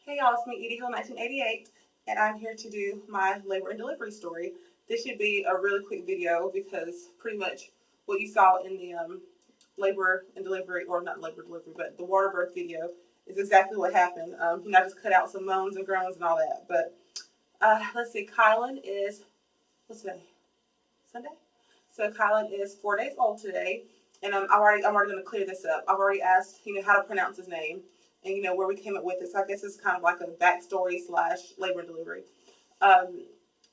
Hey y'all, it's me, Edie Hill 1988, and I'm here to do my labor and delivery story. This should be a really quick video because pretty much what you saw in the labor and delivery, or not labor delivery, but the water birth video is exactly what happened. I just cut out some moans and groans and all that. But let's see, Kylan is, what's today? Sunday? So Kylan is 4 days old today, and I'm already going to clear this up. I've already asked, how to pronounce his name, and where we came up with it. So I guess it's kind of like a backstory / labor and delivery.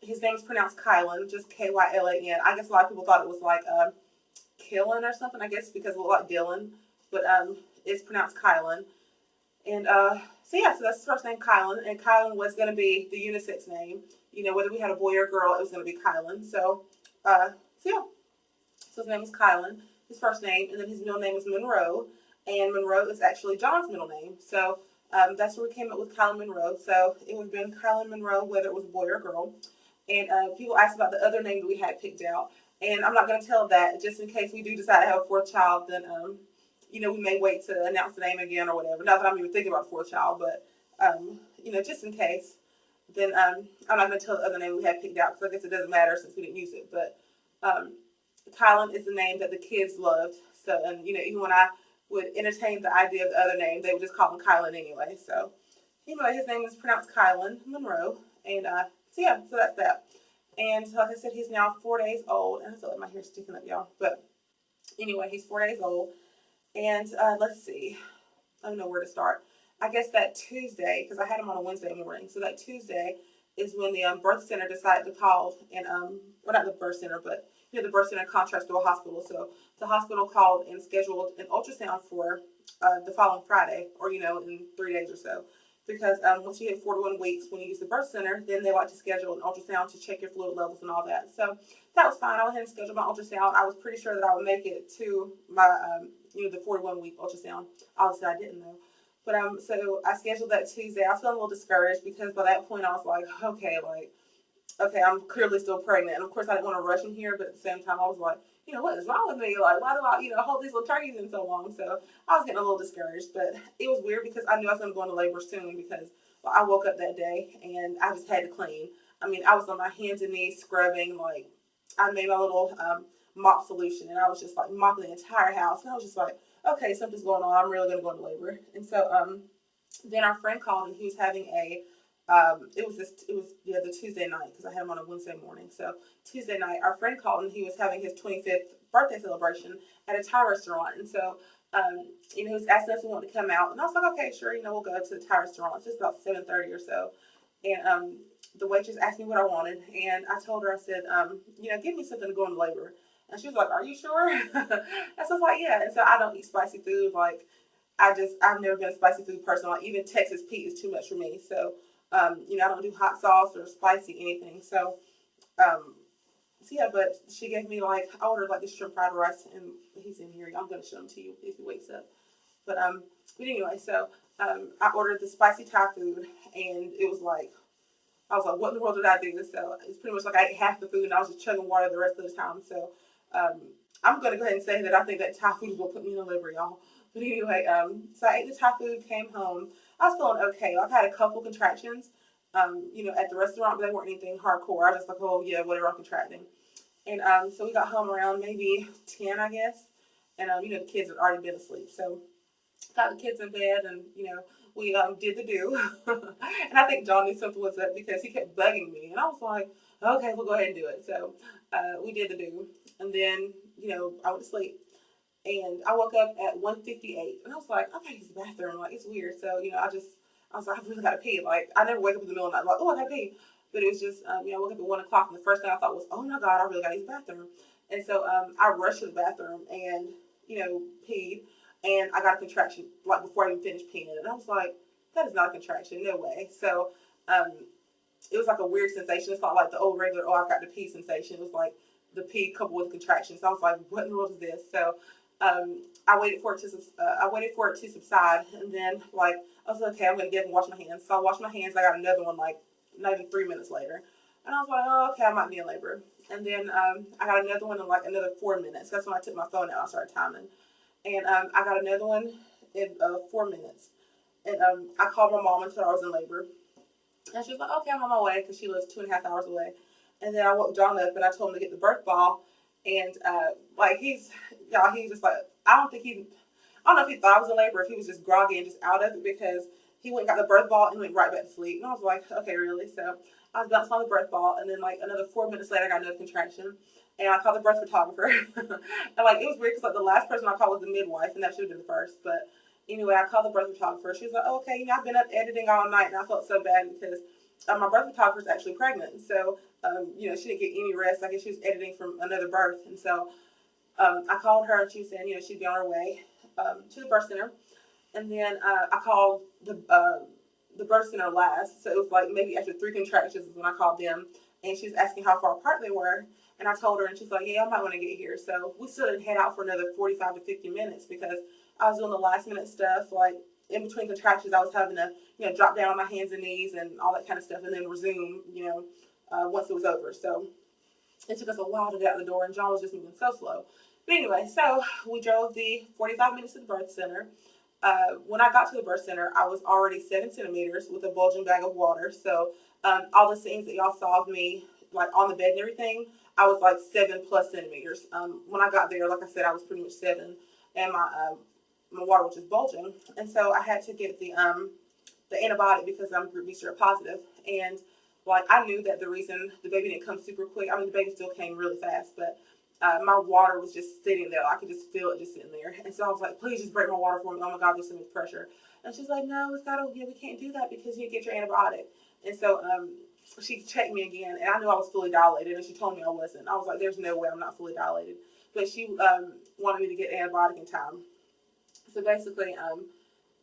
His name is pronounced Kylan, just Kylan. I guess a lot of people thought it was like Kylan or something. I guess because it looked like Dylan, but it's pronounced Kylan. And so that's his first name, Kylan, and Kylan was going to be the unisex name. Whether we had a boy or girl, it was going to be Kylan. So his name is Kylan, his first name, and then his middle name is Monroe, and Monroe is actually John's middle name. So that's where we came up with Kylan Monroe. So it would have been Kylan Monroe, whether it was a boy or a girl. And people asked about the other name that we had picked out, and I'm not going to tell that just in case we do decide to have a fourth child. Then we may wait to announce the name again or whatever. Not that I'm even thinking about a fourth child, but just in case. Then I'm not going to tell the other name we had picked out because I guess it doesn't matter since we didn't use it. But Kylan is the name that the kids loved. So, and even when I would entertain the idea of the other name, they would just call him Kylan anyway. So anyway, his name is pronounced Kylan Monroe, and so that's that. And so like I said, he's now 4 days old, and I feel like my hair's sticking up, y'all. But anyway, he's 4 days old, and let's see, I don't know where to start. I guess that Tuesday, because I had him on a Wednesday morning, so that Tuesday is when the birth center decided to call, and well, not the birth center, but the birth center contracts to a hospital. So the hospital called and scheduled an ultrasound for the following Friday, or in 3 days or so, because once you hit 41 weeks when you use the birth center, then they like to schedule an ultrasound to check your fluid levels and all that. So that was fine. I went ahead and scheduled my ultrasound. I was pretty sure that I would make it to my the 41-week ultrasound. Obviously, I didn't know. But so I scheduled that Tuesday. I was feeling a little discouraged because by that point I was like, okay, I'm clearly still pregnant. And of course I didn't want to rush him here, but at the same time I was like, what is wrong with me? Like, why do I, hold these little turkeys in so long? So I was getting a little discouraged, but it was weird because I knew I was going to go into labor soon because I woke up that day and I just had to clean. I was on my hands and knees scrubbing, like I made my little mop solution, and I was just like mopping the entire house, and I was just like, okay, something's going on. I'm really going to go into labor. And so then our friend called, and he was having a it was the Tuesday night because I had him on a Wednesday morning. So Tuesday night, our friend called, and he was having his 25th birthday celebration at a Thai restaurant. And so he was asking us if we wanted to come out, and I was like, okay, sure, we'll go to the Thai restaurant. It's just about 7:30 or so, and the waitress asked me what I wanted, and I told her, I said, give me something to go into labor. And she was like, are you sure? And so I was like, yeah. And so I don't eat spicy food. Like, I've never been a spicy food person. Like, even Texas Pete is too much for me. So, I don't do hot sauce or spicy anything. So, but she gave me, I ordered, this shrimp fried rice, and he's in here. I'm going to show him to you if he wakes up. But anyway, so, I ordered the spicy Thai food, and it was I was like, what in the world did I do? So, it's pretty much like I ate half the food, and I was just chugging water the rest of the time. So, I'm going to go ahead and say that I think that Thai food is going to put me in the liver, y'all. But anyway, so I ate the Thai food, came home. I was feeling okay. I had a couple contractions, at the restaurant, but they weren't anything hardcore. I was just like, oh, yeah, whatever, I'm contracting. And so we got home around maybe 10, I guess. And, the kids had already been asleep. So got the kids in bed, and, we did the do. And I think John knew something was up because he kept bugging me. And I was like, okay, we'll go ahead and do it. So we did the do. And then, I went to sleep. And I woke up at 1:58. And I was like, I gotta use the bathroom. Like, it's weird. So, I was like, I really gotta pee. Like, I never wake up in the middle of the night like, oh, I gotta pee. But it was just, I woke up at 1 o'clock. And the first thing I thought was, oh my God, I really gotta use the bathroom. And so I rushed to the bathroom and, peed. And I got a contraction, before I even finished peeing. And I was like, that is not a contraction. No way. So it was like a weird sensation. It's not like the old regular, oh, I've got the pee sensation. It was like the pee coupled with contractions. So I was like, what in the world is this? So I waited for it to subside, and then I was like, okay, I'm gonna get up and wash my hands. So I washed my hands. I got another one not even 3 minutes later, and I was like, oh, okay, I might be in labor. And then I got another one in another 4 minutes. That's when I took my phone out. I started timing, and I got another one in 4 minutes. And I called my mom and told her I was in labor. And she was like, okay, I'm on my way, because she lives 2.5 hours away. And then I woke John up and I told him to get the birth ball. And like he's just like, I don't know if he thought I was in labor, if he was just groggy and just out of it, because he went and got the birth ball and went right back to sleep. And I was like, okay, really? So I was bouncing on the birth ball, and then like another 4 minutes later, I got another contraction. And I called the birth photographer. And like it was weird because like the last person I called was the midwife, and that should have been the first. But anyway, I called the birth photographer. She was like, oh, okay, I've been up editing all night, and I felt so bad because my birth photographer is actually pregnant. So she didn't get any rest. I guess she was editing from another birth, and so I called her, and she was saying, she'd be on her way to the birth center. And then I called the birth center last, so it was like maybe after 3 contractions is when I called them, and she was asking how far apart they were, and I told her, and she's like, yeah, I might want to get here. So we still didn't head out for another 45 to 50 minutes because I was doing the last minute stuff, like in between contractions I was having to drop down on my hands and knees and all that kind of stuff, and then resume once it was over. So it took us a while to get out the door, and John was just moving so slow. But anyway, so we drove the 45 minutes to the birth center. When I got to the birth center, I was already 7 centimeters with a bulging bag of water. So all the scenes that y'all saw of me, like on the bed and everything, I was like 7+ centimeters. When I got there, like I said, I was pretty much 7, and my water was just bulging. And so I had to get the antibiotic because I'm group B seropositive. And like I knew that the reason the baby didn't come super quick, I mean the baby still came really fast, but my water was just sitting there. I could just feel it just sitting there. And so I was like, please just break my water for me. Oh my God, there's so much pressure. And she's like, no, we can't do that because you get your antibiotic. And so she checked me again, and I knew I was fully dilated, and she told me I wasn't. I was like, there's no way I'm not fully dilated. But she wanted me to get antibiotic in time. So basically,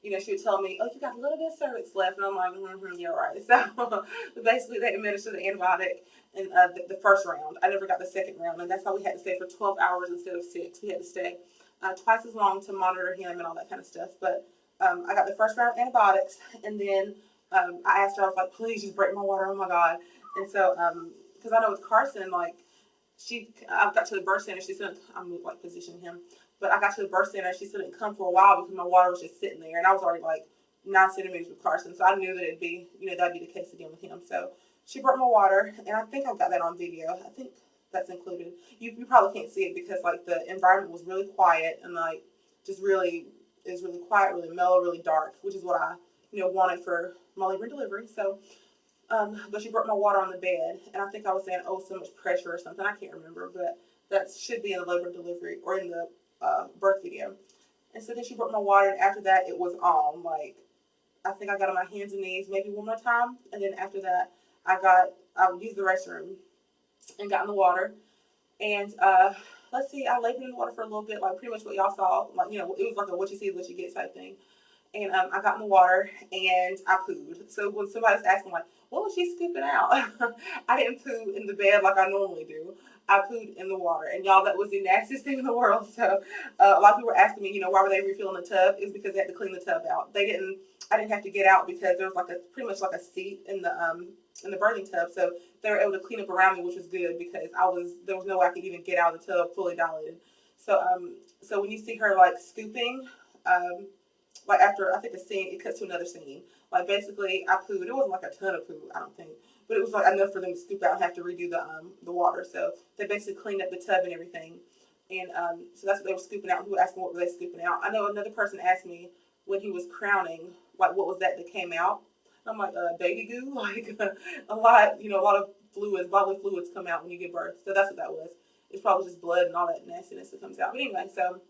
she would tell me, oh, you got a little bit of cervix left. And I'm like, yeah, right. So basically, they administered the antibiotic in the first round. I never got the second round. And that's why we had to stay for 12 hours instead of 6. We had to stay twice as long to monitor him and all that kind of stuff. But I got the first round of antibiotics. And then I asked her, I was like, please just break my water. Oh, my God. And so, because I know with Carson, like, I got to the birth center. She said, I'm like positioning him. But I got to the birth center, and she said it didn't come for a while because my water was just sitting there, and I was already like 9 centimeters with Carson, so I knew that it'd be, that'd be the case again with him. So she brought my water, and I think I've got that on video. I think that's included. You probably can't see it because like the environment was really quiet and like just really quiet, really mellow, really dark, which is what I wanted for my labor and delivery. So. But she brought my water on the bed, and I think I was saying, oh, so much pressure or something. I can't remember, but that should be in the labor and delivery or in the birth video. And so then she brought my water, and after that, it was on. Like, I think I got on my hands and knees maybe one more time, and then after that, I used the restroom and got in the water. And let's see, I labored in the water for a little bit, like pretty much what y'all saw. Like, it was like a what you see is what you get type thing. And I got in the water, and I pooed. So when somebody's asking, like, what was she scooping out? I didn't poo in the bed like I normally do. I pooed in the water. And y'all, that was the nastiest thing in the world. So a lot of people were asking me, why were they refilling the tub? It was because they had to clean the tub out. I didn't have to get out because there was like pretty much like a seat in the birthing tub. So they were able to clean up around me, which was good because there was no way I could even get out of the tub fully dilated. So when you see her like scooping, like after I think a scene, it cuts to another scene. Like basically, I pooed. It wasn't like a ton of poo, I don't think, but it was like enough for them to scoop out and have to redo the water. So they basically cleaned up the tub and everything, and so that's what they were scooping out. People were asking what were they scooping out. I know another person asked me when he was crowning, like what was that came out. I'm like baby goo, like a lot of fluids, bodily fluids come out when you give birth. So that's what that was. It's probably just blood and all that nastiness that comes out. But anyway, so.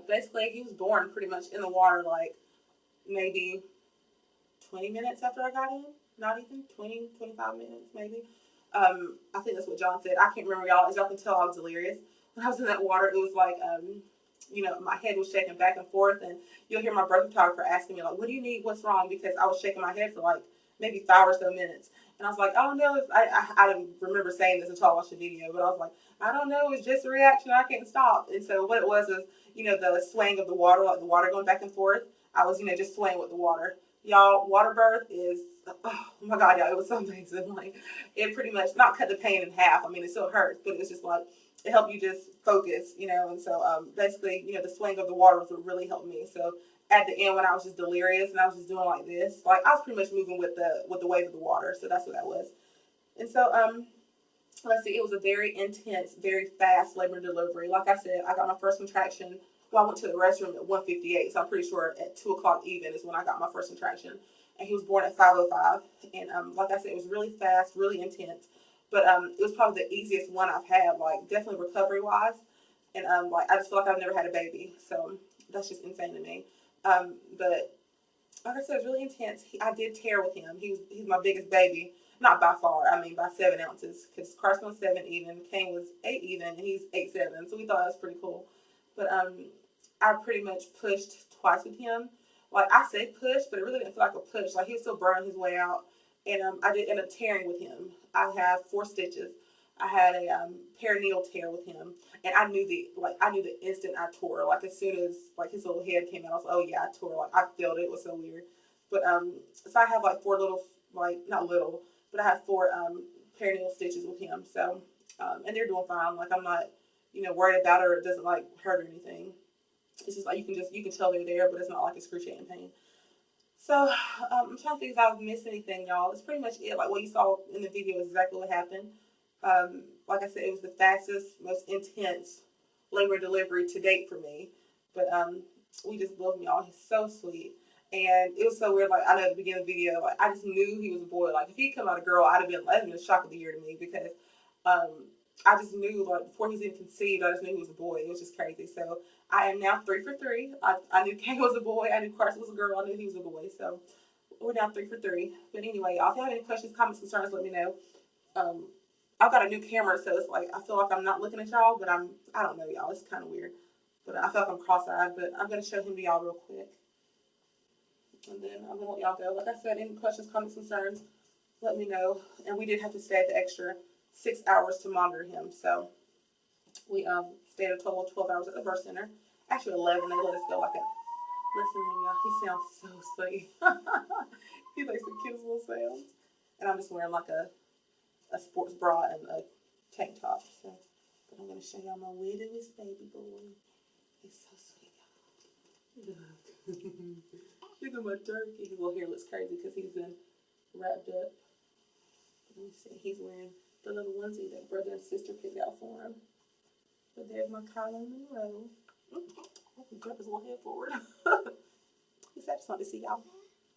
Basically, he was born pretty much in the water, like maybe 20 minutes after I got in. Not even 20, 25 minutes, maybe. I think that's what John said. I can't remember, y'all. As y'all can tell, I was delirious. When I was in that water, it was like, my head was shaking back and forth, and you'll hear my birth photographer asking me, like, what do you need? What's wrong? Because I was shaking my head for like maybe 5 or so minutes. And I was like, oh no, I didn't remember saying this until I watched the video, but I was like, I don't know, it's just a reaction, I can't stop. And so what it was the swaying of the water, like the water going back and forth. I was, just swaying with the water. Y'all, water birth is, oh my God, y'all, it was so amazing. Like, it pretty much, not cut the pain in half. I mean, it still hurts, but it was just like, it helped you just focus, and so basically, the swaying of the water was what really helped me. So at the end when I was just delirious and I was just doing like this. Like I was pretty much moving with the wave of the water. So that's what that was. And so let's see, it was a very intense, very fast labor and delivery. Like I said, I got my first contraction. Well, I went to the restroom at 1:58, so I'm pretty sure at 2 o'clock even is when I got my first contraction. And he was born at 5:05. And like I said, it was really fast, really intense. But it was probably the easiest one I've had, like definitely recovery wise. And like I just feel like I've never had a baby, so that's just insane to me. But like I said, it was really intense. I did tear with him. He's my biggest baby, not by far. I mean by 7 ounces, because Carson was 7 even, Kane was 8 even, and he's 8'7". So we thought that was pretty cool. But I pretty much pushed twice with him. Like I say push, but it really didn't feel like a push. Like he was still burning his way out, and I did end up tearing with him. I have 4 stitches. I had a perineal tear with him, and I knew the instant I tore. Like as soon as like his little head came out, I was like, oh yeah, I tore. Like I felt it. It was so weird. But so I have like 4 little, like not little, but I have 4 perineal stitches with him. So and they're doing fine. Like I'm not worried about it, or it doesn't like hurt or anything. It's just like you can tell they're there, but it's not like excruciating pain. So I'm trying to think if I've missed anything, y'all. It's pretty much it. Like what you saw in the video is exactly what happened. Like I said, it was the fastest, most intense labor and delivery to date for me. But we just love him, y'all. He's so sweet. And it was so weird. Like I know at the beginning of the video, like I just knew he was a boy. Like if he'd come out a girl, that'd have been a shock of the year to me because I just knew like before he was even conceived, I just knew he was a boy. It was just crazy. So I am now 3 for 3. I knew Kane was a boy. I knew Carson was a girl. I knew he was a boy. So we're now 3 for 3. But anyway, y'all, if you have any questions, comments, concerns, let me know. I've got a new camera, so it's like I feel like I'm not looking at y'all, but I don't know, y'all. It's kind of weird. But I feel like I'm cross-eyed. But I'm gonna show him to y'all real quick, and then I'm gonna let y'all go. Like I said, any questions, comments, concerns, let me know. And we did have to stay at the extra 6 hours to monitor him. So we stayed a total of 12 hours at the birth center. Actually 11. They let us go like a listen to him, y'all. He sounds so sweet. He makes the cutest little sounds. And I'm just wearing like a sports bra and a tank top. So, but I'm gonna show y'all my widowest baby boy. He's so sweet, y'all. Look at my turkey. His little hair looks crazy because he's been wrapped up. Let me see. He's wearing the little onesie that brother and sister picked out for him. But there's my Kylan Monroe. I can drop his little head forward. He's just wanted to see y'all.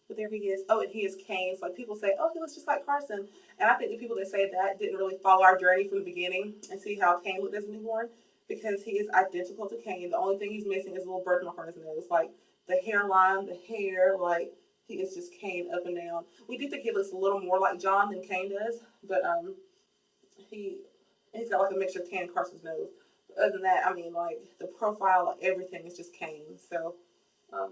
But there he is. Oh, and he is Kane's. Like people say, oh, he looks just like Carson. And I think the people that say that didn't really follow our journey from the beginning and see how Kane looked as a newborn, because he is identical to Kane. The only thing he's missing is a little birthmark on his nose. Like the hairline, the hair, like he is just Kane up and down. We do think he looks a little more like John than Kane does, but he's got like a mixture of Kane and Carson's nose. But other than that, I mean, like the profile, like everything is just Kane. So, oh,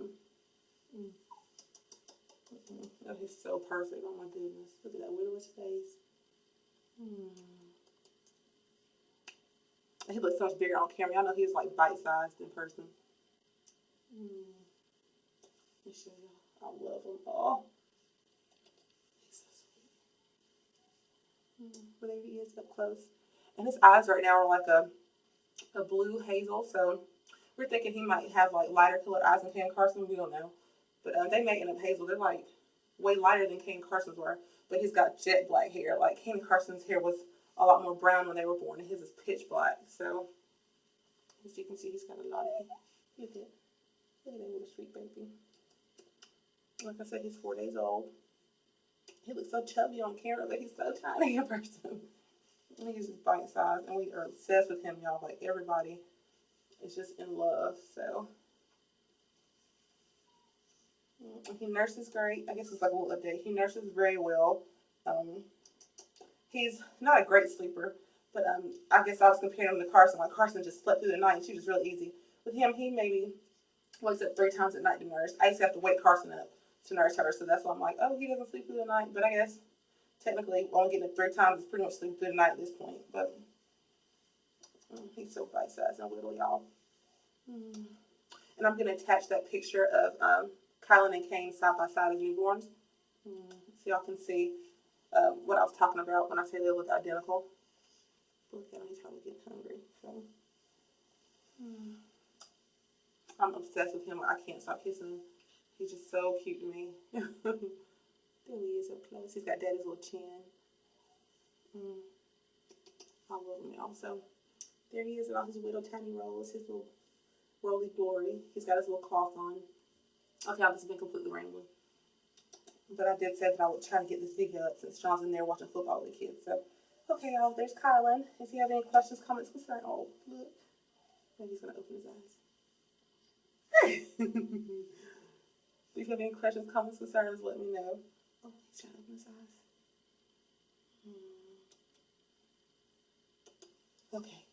he's so perfect. Oh my goodness. Look at that widow's face. He looks so much bigger on camera. I know he's like bite-sized in person. Let me show you. I love him. Oh. He's so sweet. But there he is up close. And his eyes right now are like a blue hazel. So we're thinking he might have like lighter colored eyes than Kane Carson. We don't know. But they may end up hazel. They're like way lighter than Kane Carson's were. But he's got jet black hair. Like Kane Carson's hair was a lot more brown when they were born, and his is pitch black. So as you can see, he's got a lot of hair. Look at that. Look at that little sweet baby. Like I said, he's 4 days old. He looks so chubby on camera, but he's so tiny in person. And he's just bite size, and we are obsessed with him, y'all. Like everybody is just in love. So he nurses great. I guess it's like a little update. He nurses very well. He's not a great sleeper, but I guess I was comparing him to Carson. Like Carson just slept through the night, and she was really easy. With him, he maybe wakes up 3 times at night to nurse. I used to have to wake Carson up to nurse her, so that's why I'm like, oh, he doesn't sleep through the night. But I guess technically only getting it 3 times is pretty much sleeping through the night at this point. But he's so bite-sized and little, y'all. And I'm going to attach that picture of Kylan and Kane side by side as newborns, so y'all can see what I was talking about when I say they look identical. Look at him, he's probably getting hungry. So I'm obsessed with him. I can't stop kissing him. He's just so cute to me. There he is up close. He's got daddy's little chin. I love him also. There he is in all his little tiny rolls, his little roly glory. He's got his little cloth on. Okay, I've just been completely rambling. But I did say that I would try to get this video up since John's in there watching football with the kids. So, okay, y'all, there's Kylan. If you have any questions, comments, concerns, oh, look. Maybe he's going to open his eyes. If you have any questions, comments, concerns, let me know. Oh, he's trying to open his eyes. Okay.